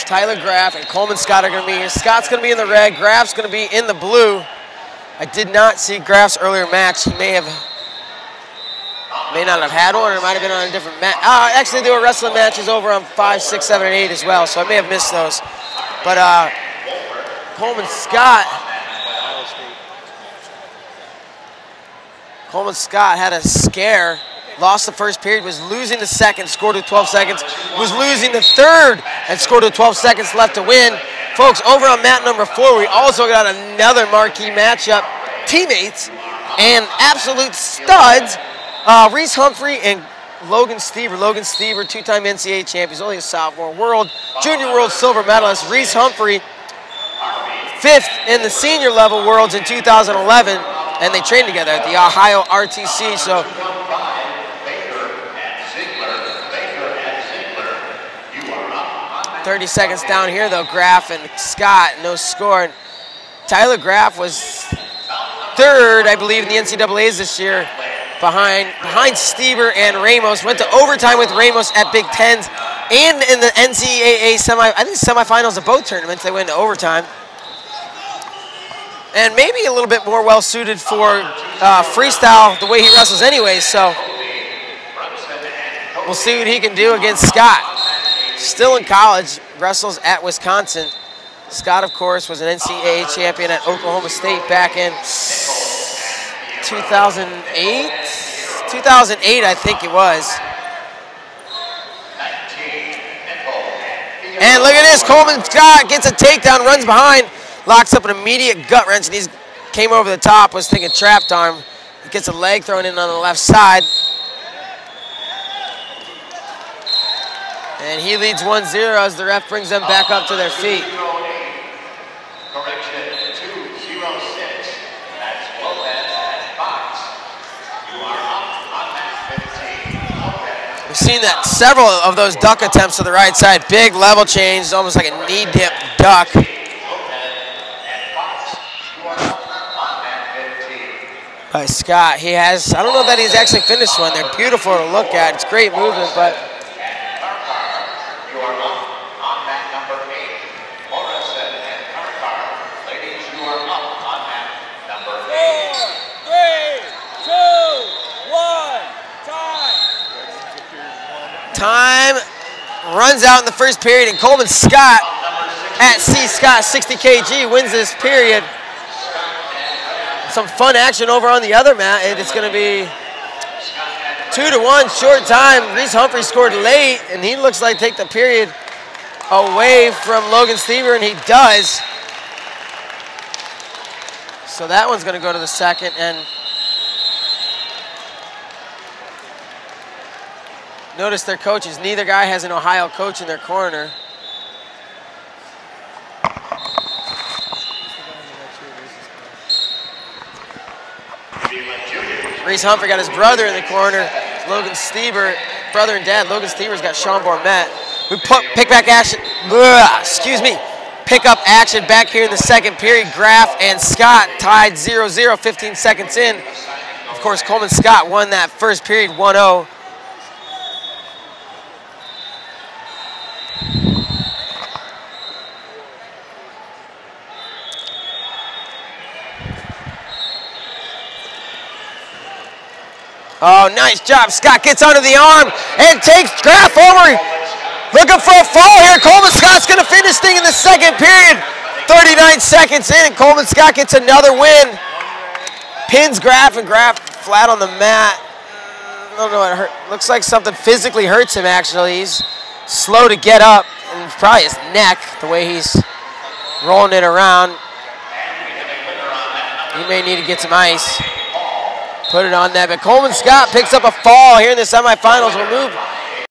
Tyler Graff and Coleman Scott are going to be here. Scott's going to be in the red. Graff's going to be in the blue. I did not see Graff's earlier match. He may not have had one, or it might have been on a different match. Actually, there were wrestling matches over on 5, 6, 7, and 8 as well, so I may have missed those. But Coleman Scott had a scare. Lost the first period, was losing the second, scored with 12 seconds, was losing the third, and scored with 12 seconds left to win. Folks, over on mat number 4, we also got another marquee matchup. Teammates and absolute studs, Reese Humphrey and Logan Stever. Logan Stever, two-time NCAA champ. He's only a sophomore. Junior world silver medalist. Reese Humphrey, 5th in the senior level worlds in 2011, and they trained together at the Ohio RTC. So 30 seconds down here, though. Graff and Scott, no score. Tyler Graff was 3rd, I believe, in the NCAAs this year, behind Stever and Ramos. Went to overtime with Ramos at Big Tens, and in the NCAA semifinals of both tournaments, they went to overtime. And maybe a little bit more well-suited for freestyle, the way he wrestles anyways, so we'll see what he can do against Scott. Still in college, wrestles at Wisconsin. Scott, of course, was an NCAA champion at Oklahoma State back in 2008? 2008, I think it was. And look at this, Coleman Scott gets a takedown, runs behind, locks up an immediate gut wrench, and he came over the top, was thinking trapped arm. He gets a leg thrown in on the left side. And he leads 1-0 as the ref brings them back up to their feet. Correction 206. That's Lopez at Fox. You are up on mat 15. We've seen that several of those duck attempts to the right side. Big level change, almost like a knee dip duck. By Scott, he has, I don't know that he's actually finished one. They're beautiful to look at. It's great movement, but time runs out in the first period, and Coleman Scott at C. Scott, 60 kg, wins this period. Some fun action over on the other mat, and it's going to be 2-1, short time. Reese Humphrey scored late, and he looks like take the period away from Logan Stever, and he does. So that one's going to go to the second, and notice their coaches. Neither guy has an Ohio coach in their corner. Reese Humphrey got his brother in the corner. Logan Stever, brother and dad. Logan Stever's got Sean Bormet. We pick back action. Pick up action back here in the second period. Graff and Scott tied 0-0, 15 seconds in. Of course, Coleman Scott won that first period 1-0. Oh, nice job. Scott gets under the arm and takes Graff over. Looking for a fall here. Coleman Scott's going to finish thing in the second period. 39 seconds in, and Coleman Scott gets another win. Pins Graff, and Graff flat on the mat. I don't know what hurt. Looks like something physically hurts him, actually. He's slow to get up, and probably his neck, the way he's rolling it around. He may need to get some ice. Put it on that, but Coleman Scott picks up a fall here in the semifinals. We'll move